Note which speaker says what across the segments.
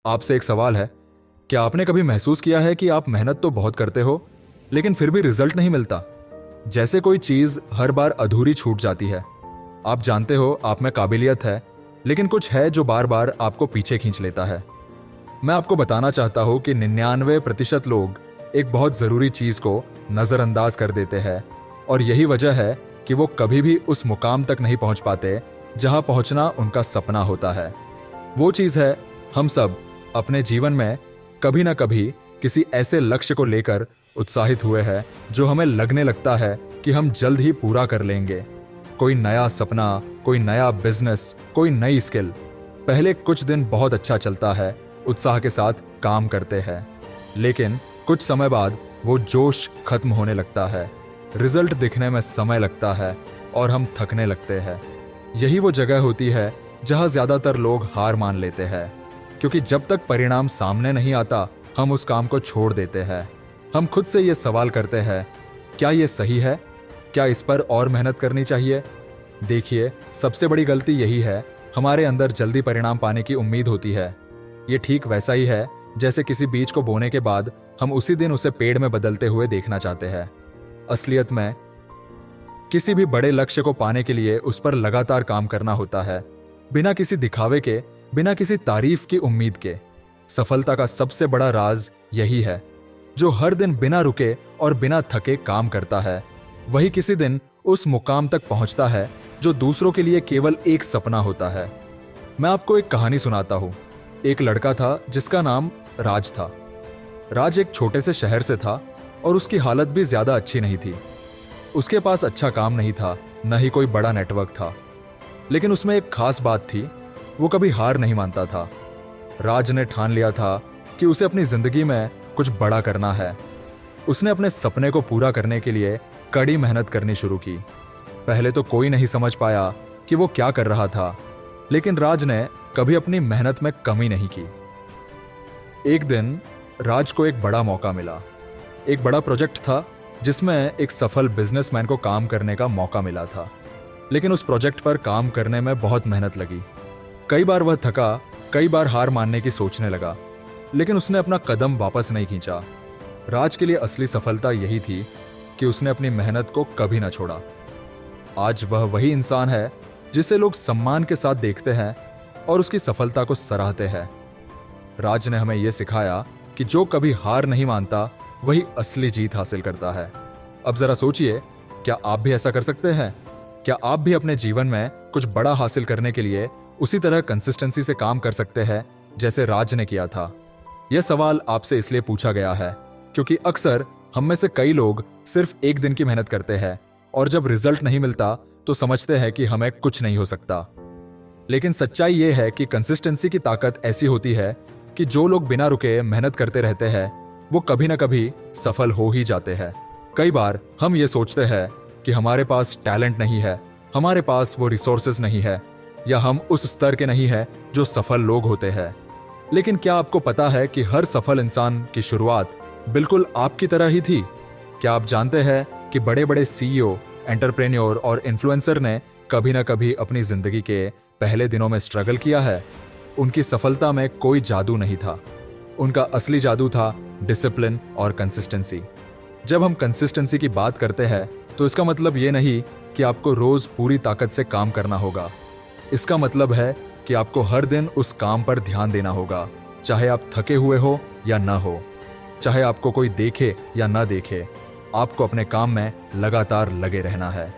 Speaker 1: आपसे एक सवाल है। क्या आपने कभी महसूस किया है कि आप मेहनत तो बहुत करते हो लेकिन फिर भी रिजल्ट नहीं मिलता? जैसे कोई चीज हर बार अधूरी छूट जाती है। आप जानते हो आप में काबिलियत है, लेकिन कुछ है जो बार बार आपको पीछे खींच लेता है। मैं आपको बताना चाहता हूं कि 99% लोग एक बहुत जरूरी चीज को नजरअंदाज कर देते हैं, और यही वजह है कि वो कभी भी उस मुकाम तक नहीं पहुंच पाते जहां पहुंचना उनका सपना होता है। वो चीज है, हम सब अपने जीवन में कभी ना कभी किसी ऐसे लक्ष्य को लेकर उत्साहित हुए हैं जो हमें लगने लगता है कि हम जल्द ही पूरा कर लेंगे। कोई नया सपना, कोई नया बिजनेस, कोई नई स्किल। पहले कुछ दिन बहुत अच्छा चलता है, उत्साह के साथ काम करते हैं, लेकिन कुछ समय बाद वो जोश खत्म होने लगता है, रिजल्ट दिखने में समय लगता है और हम थकने लगते हैं। यही वो जगह होती है जहां ज्यादातर लोग हार मान लेते हैं, क्योंकि जब तक परिणाम सामने नहीं आता हम उस काम को छोड़ देते हैं। हम खुद से ये सवाल करते हैं, क्या ये सही है? क्या इस पर और मेहनत करनी चाहिए? देखिए, सबसे बड़ी गलती यही है, हमारे अंदर जल्दी परिणाम पाने की उम्मीद होती है। ये ठीक वैसा ही है जैसे किसी बीज को बोने के बाद हम उसी दिन उसे पेड़ में बदलते हुए देखना चाहते हैं। असलियत में किसी भी बड़े लक्ष्य को पाने के लिए उस पर लगातार काम करना होता है, बिना किसी दिखावे के, बिना किसी तारीफ की उम्मीद के। सफलता का सबसे बड़ा राज यही है, जो हर दिन बिना रुके और बिना थके काम करता है, वही किसी दिन उस मुकाम तक पहुंचता है जो दूसरों के लिए केवल एक सपना होता है। मैं आपको एक कहानी सुनाता हूं। एक लड़का था जिसका नाम राज था। राज एक छोटे से शहर से था और उसकी हालत भी ज्यादा अच्छी नहीं थी। उसके पास अच्छा काम नहीं था, न ही कोई बड़ा नेटवर्क था, लेकिन उसमें एक खास बात थी, वो कभी हार नहीं मानता था। राज ने ठान लिया था कि उसे अपनी जिंदगी में कुछ बड़ा करना है। उसने अपने सपने को पूरा करने के लिए कड़ी मेहनत करनी शुरू की। पहले तो कोई नहीं समझ पाया कि वो क्या कर रहा था, लेकिन राज ने कभी अपनी मेहनत में कमी नहीं की। एक दिन राज को एक बड़ा मौका मिला। एक बड़ा प्रोजेक्ट था जिसमें एक सफल बिजनेसमैन को काम करने का मौका मिला था, लेकिन उस प्रोजेक्ट पर काम करने में बहुत मेहनत लगी। कई बार वह थका, कई बार हार मानने की सोचने लगा, लेकिन उसने अपना कदम वापस नहीं खींचा। राज के लिए असली सफलता यही थी कि उसने अपनी मेहनत को कभी ना छोड़ा। आज वह वही इंसान है जिसे लोग सम्मान के साथ देखते हैं और उसकी सफलता को सराहते हैं। राज ने हमें यह सिखाया कि जो कभी हार नहीं मानता वही असली जीत हासिल करता है। अब जरा सोचिए, क्या आप भी ऐसा कर सकते हैं? क्या आप भी अपने जीवन में कुछ बड़ा हासिल करने के लिए उसी तरह कंसिस्टेंसी से काम कर सकते हैं जैसे राज ने किया था? यह सवाल आपसे इसलिए पूछा गया है क्योंकि अक्सर हम में से कई लोग सिर्फ एक दिन की मेहनत करते हैं और जब रिजल्ट नहीं मिलता तो समझते हैं कि हमें कुछ नहीं हो सकता। लेकिन सच्चाई यह है कि कंसिस्टेंसी की ताकत ऐसी होती है कि जो लोग बिना रुके मेहनत करते रहते हैं वो कभी ना कभी सफल हो ही जाते हैं। कई बार हम ये सोचते हैं कि हमारे पास टैलेंट नहीं है, हमारे पास वो रिसोर्सेज नहीं है, या हम उस स्तर के नहीं है जो सफल लोग होते हैं। लेकिन क्या आपको पता है कि हर सफल इंसान की शुरुआत बिल्कुल आपकी तरह ही थी? क्या आप जानते हैं कि बड़े बड़े सीईओ, एंटरप्रेन्योर और इन्फ्लुएंसर ने कभी ना कभी अपनी जिंदगी के पहले दिनों में स्ट्रगल किया है? उनकी सफलता में कोई जादू नहीं था, उनका असली जादू था डिसिप्लिन और कंसिस्टेंसी। जब हम कंसिस्टेंसी की बात करते हैं तो इसका मतलब ये नहीं कि आपको रोज पूरी ताकत से काम करना होगा। इसका मतलब है कि आपको हर दिन उस काम पर ध्यान देना होगा, चाहे आप थके हुए हो या ना हो, चाहे आपको कोई देखे या ना देखे, आपको अपने काम में लगातार लगे रहना है।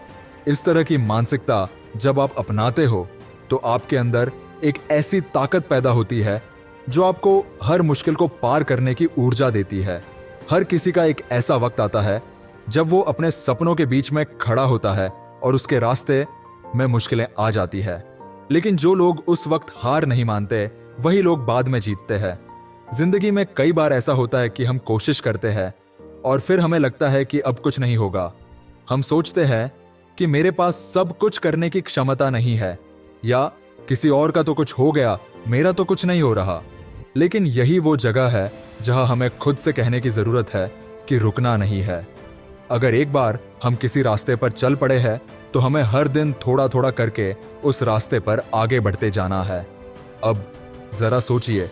Speaker 1: इस तरह की मानसिकता जब आप अपनाते हो तो आपके अंदर एक ऐसी ताकत पैदा होती है जो आपको हर मुश्किल को पार करने की ऊर्जा देती है। हर किसी का एक ऐसा वक्त आता है जब वो अपने सपनों के बीच में खड़ा होता है और उसके रास्ते में मुश्किलें आ जाती है, लेकिन जो लोग उस वक्त हार नहीं मानते वही लोग बाद में जीतते हैं। जिंदगी में कई बार ऐसा होता है कि हम कोशिश करते हैं और फिर हमें लगता है कि अब कुछ नहीं होगा। हम सोचते हैं कि मेरे पास सब कुछ करने की क्षमता नहीं है, या किसी और का तो कुछ हो गया, मेरा तो कुछ नहीं हो रहा। लेकिन यही वो जगह है जहां हमें खुद से कहने की जरूरत है कि रुकना नहीं है। अगर एक बार हम किसी रास्ते पर चल पड़े हैं तो हमें हर दिन थोड़ा थोड़ा करके उस रास्ते पर आगे बढ़ते जाना है। अब जरा सोचिए,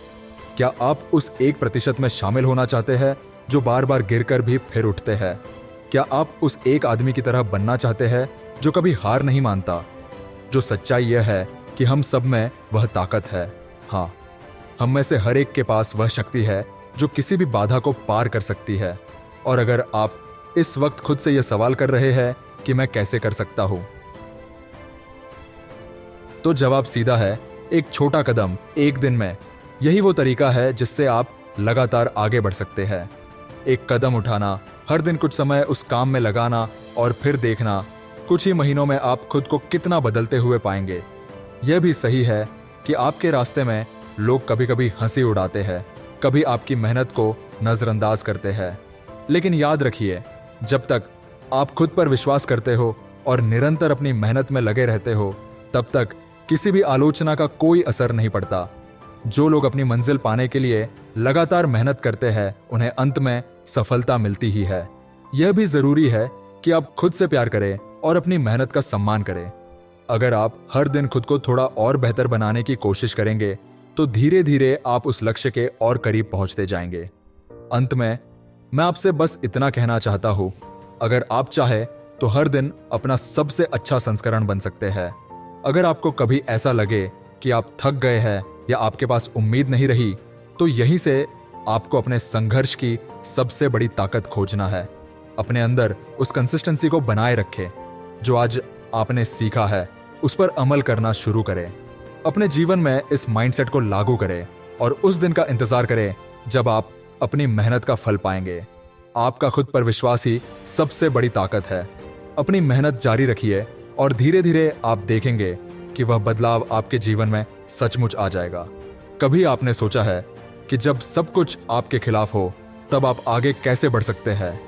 Speaker 1: क्या आप उस 1% में शामिल होना चाहते हैं जो बार बार गिरकर भी फिर उठते हैं? क्या आप उस एक आदमी की तरह बनना चाहते हैं जो कभी हार नहीं मानता? जो सच्चाई यह है कि हम सब में वह ताकत है। हाँ, हम में से हर एक के पास वह शक्ति है जो किसी भी बाधा को पार कर सकती है। और अगर आप इस वक्त खुद से यह सवाल कर रहे हैं कि मैं कैसे कर सकता हूं, तो जवाब सीधा है, एक छोटा कदम एक दिन में। यही वो तरीका है जिससे आप लगातार आगे बढ़ सकते हैं। एक कदम उठाना, हर दिन कुछ समय उस काम में लगाना और फिर देखना, कुछ ही महीनों में आप खुद को कितना बदलते हुए पाएंगे। यह भी सही है कि आपके रास्ते में लोग कभी कभी हंसी उड़ाते हैं, कभी आपकी मेहनत को नजरअंदाज करते हैं। लेकिन याद रखिए, जब तक आप खुद पर विश्वास करते हो और निरंतर अपनी मेहनत में लगे रहते हो, तब तक किसी भी आलोचना का कोई असर नहीं पड़ता। जो लोग अपनी मंजिल पाने के लिए लगातार मेहनत करते हैं, उन्हें अंत में सफलता मिलती ही है। यह भी जरूरी है कि आप खुद से प्यार करें और अपनी मेहनत का सम्मान करें। अगर आप हर दिन खुद को थोड़ा और बेहतर बनाने की कोशिश करेंगे, तो धीरे धीरे आप उस लक्ष्य के और करीब पहुंचते जाएंगे। अंत में मैं आपसे बस इतना कहना चाहता हूं, अगर आप चाहे तो हर दिन अपना सबसे अच्छा संस्करण बन सकते हैं। अगर आपको कभी ऐसा लगे कि आप थक गए हैं या आपके पास उम्मीद नहीं रही, तो यहीं से आपको अपने संघर्ष की सबसे बड़ी ताकत खोजना है। अपने अंदर उस कंसिस्टेंसी को बनाए रखें। जो आज आपने सीखा है उस पर अमल करना शुरू करें। अपने जीवन में इस माइंडसेट को लागू करें और उस दिन का इंतजार करें जब आप अपनी मेहनत का फल पाएंगे। आपका खुद पर विश्वास ही सबसे बड़ी ताकत है। अपनी मेहनत जारी रखिए और धीरे धीरे आप देखेंगे कि वह बदलाव आपके जीवन में सचमुच आ जाएगा। कभी आपने सोचा है कि जब सब कुछ आपके खिलाफ हो, तब आप आगे कैसे बढ़ सकते हैं?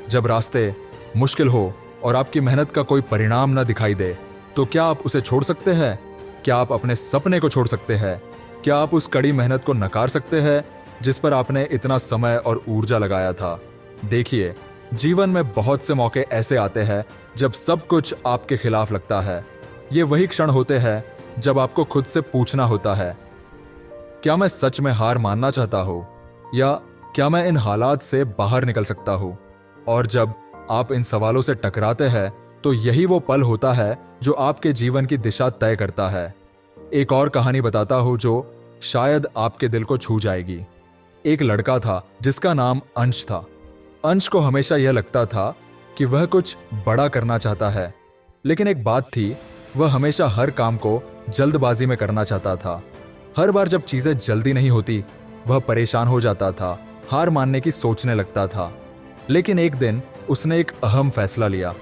Speaker 1: जब रास्ते मुश्किल हो और आपकी मेहनत का कोई परिणाम न दिखाई दे, तो क्या आप उसे छोड़ सकते हैं? क्या आप अपने सपने को छोड़ सकते हैं? क्या आप उस कड़ी मेहनत को नकार सकते हैं जिस पर आपने इतना समय और ऊर्जा लगाया था? देखिए, जीवन में बहुत से मौके ऐसे आते हैं जब सब कुछ आपके खिलाफ लगता है। ये वही क्षण होते हैं जब आपको खुद से पूछना होता है, क्या मैं सच में हार मानना चाहता हूं, या क्या मैं इन हालात से बाहर निकल सकता हूं? और जब आप इन सवालों से टकराते हैं, तो यही वो पल होता है जो आपके जीवन की दिशा तय करता है। एक और कहानी बताता हूं जो शायद आपके दिल को छू जाएगी। एक लड़का था जिसका नाम अंश था। अंश को हमेशा यह लगता था कि वह कुछ बड़ा करना चाहता है, लेकिन एक बात थी, वह हमेशा हर काम को जल्दबाजी में करना चाहता था। हर बार जब चीजें जल्दी नहीं होती, वह परेशान हो जाता था, हार मानने की सोचने लगता था। लेकिन एक दिन उसने एक अहम फैसला लिया।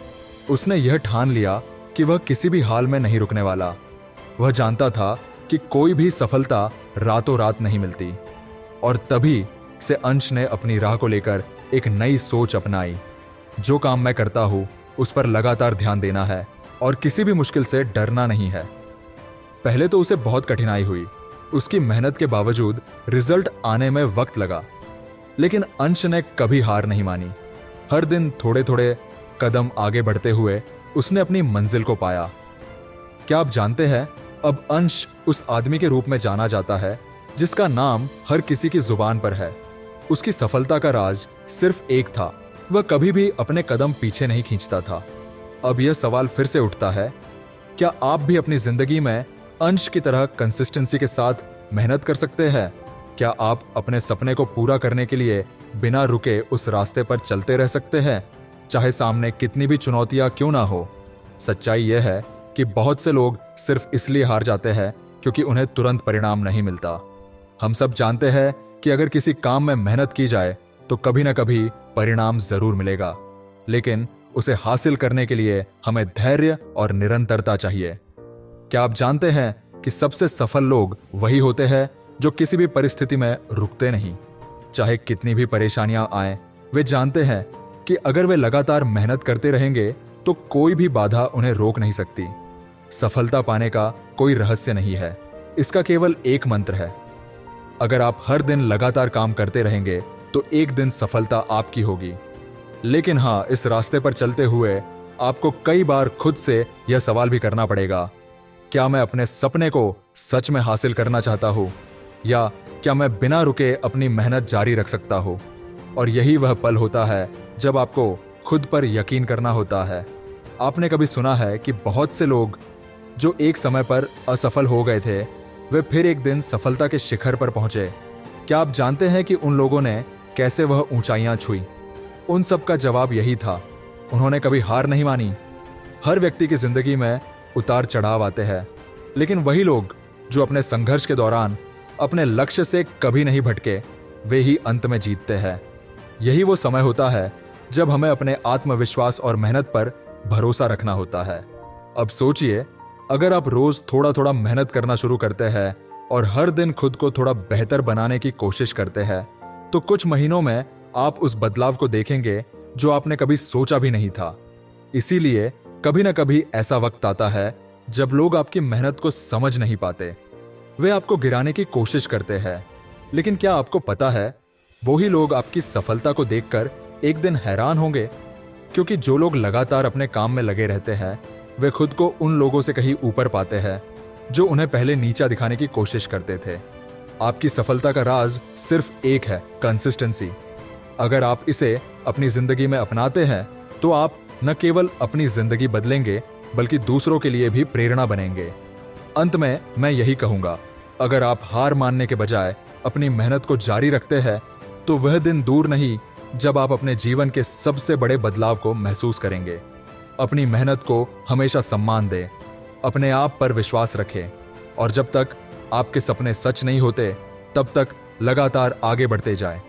Speaker 1: उसने यह ठान लिया कि वह किसी भी हाल में नहीं रुकने वाला। वह जानता था कि कोई भी सफलता रातों रात नहीं मिलती। और तभी से अंश ने अपनी राह को लेकर एक नई सोच अपनाई। जो काम मैं करता हूं उस पर लगातार ध्यान देना है और किसी भी मुश्किल से डरना नहीं है। पहले तो उसे बहुत कठिनाई हुई। उसकी मेहनत के बावजूद रिजल्ट आने में वक्त लगा, लेकिन अंश ने कभी हार नहीं मानी। हर दिन थोड़े थोड़े कदम आगे बढ़ते हुए उसने अपनी मंजिल को पाया। क्या आप जानते हैं, अब अंश उस आदमी के रूप में जाना जाता है जिसका नाम हर किसी की जुबान पर है। उसकी सफलता का राज सिर्फ एक था, वह कभी भी अपने कदम पीछे नहीं खींचता था। अब यह सवाल फिर से उठता है, क्या आप भी अपनी जिंदगी में अंश की तरह कंसिस्टेंसी के साथ मेहनत कर सकते हैं? क्या आप अपने सपने को पूरा करने के लिए बिना रुके उस रास्ते पर चलते रह सकते हैं, चाहे सामने कितनी भी चुनौतियां क्यों ना हो? सच्चाई यह है कि बहुत से लोग सिर्फ इसलिए हार जाते हैं क्योंकि उन्हें तुरंत परिणाम नहीं मिलता। हम सब जानते हैं कि अगर किसी काम में मेहनत की जाए तो कभी ना कभी परिणाम जरूर मिलेगा, लेकिन उसे हासिल करने के लिए हमें धैर्य और निरंतरता चाहिए। क्या आप जानते हैं कि सबसे सफल लोग वही होते हैं जो किसी भी परिस्थिति में रुकते नहीं? चाहे कितनी भी परेशानियां आए, वे जानते हैं कि अगर वे लगातार मेहनत करते रहेंगे तो कोई भी बाधा उन्हें रोक नहीं सकती। सफलता पाने का कोई रहस्य नहीं है, इसका केवल एक मंत्र है। अगर आप हर दिन लगातार काम करते रहेंगे तो एक दिन सफलता आपकी होगी। लेकिन हाँ, इस रास्ते पर चलते हुए आपको कई बार खुद से यह सवाल भी करना पड़ेगा, क्या मैं अपने सपने को सच में हासिल करना चाहता हूं, या क्या मैं बिना रुके अपनी मेहनत जारी रख सकता हूँ? और यही वह पल होता है जब आपको खुद पर यकीन करना होता है। आपने कभी सुना है कि बहुत से लोग जो एक समय पर असफल हो गए थे, वे फिर एक दिन सफलता के शिखर पर पहुंचे। क्या आप जानते हैं कि उन लोगों ने कैसे वह ऊंचाइयां छुई? उन सब का जवाब यही था, उन्होंने कभी हार नहीं मानी। हर व्यक्ति की जिंदगी में उतार चढ़ाव आते हैं, लेकिन वही लोग जो अपने संघर्ष के दौरान अपने लक्ष्य से कभी नहीं भटके, वे ही अंत में जीतते हैं। यही वो समय होता है जब हमें अपने आत्मविश्वास और मेहनत पर भरोसा रखना होता है। अब सोचिए, अगर आप रोज थोड़ा थोड़ा मेहनत करना शुरू करते हैं और हर दिन खुद को थोड़ा बेहतर बनाने की कोशिश करते हैं, तो कुछ महीनों में आप उस बदलाव को देखेंगे जो आपने कभी सोचा भी नहीं था। इसीलिए कभी ना कभी ऐसा वक्त आता है जब लोग आपकी मेहनत को समझ नहीं पाते, वे आपको गिराने की कोशिश करते हैं। लेकिन क्या आपको पता है, वही लोग आपकी सफलता को देखकर एक दिन हैरान होंगे, क्योंकि जो लोग लगातार अपने काम में लगे रहते हैं, वे खुद को उन लोगों से कहीं ऊपर पाते हैं जो उन्हें पहले नीचा दिखाने की कोशिश करते थे। आपकी सफलता का राज सिर्फ एक है, कंसिस्टेंसी। अगर आप इसे अपनी जिंदगी में अपनाते हैं तो आप न केवल अपनी जिंदगी बदलेंगे बल्कि दूसरों के लिए भी प्रेरणा बनेंगे। अंत में मैं यही कहूंगा, अगर आप हार मानने के बजाय अपनी मेहनत को जारी रखते हैं तो वह दिन दूर नहीं जब आप अपने जीवन के सबसे बड़े बदलाव को महसूस करेंगे। अपनी मेहनत को हमेशा सम्मान दें, अपने आप पर विश्वास रखें और जब तक आपके सपने सच नहीं होते तब तक लगातार आगे बढ़ते जाएं।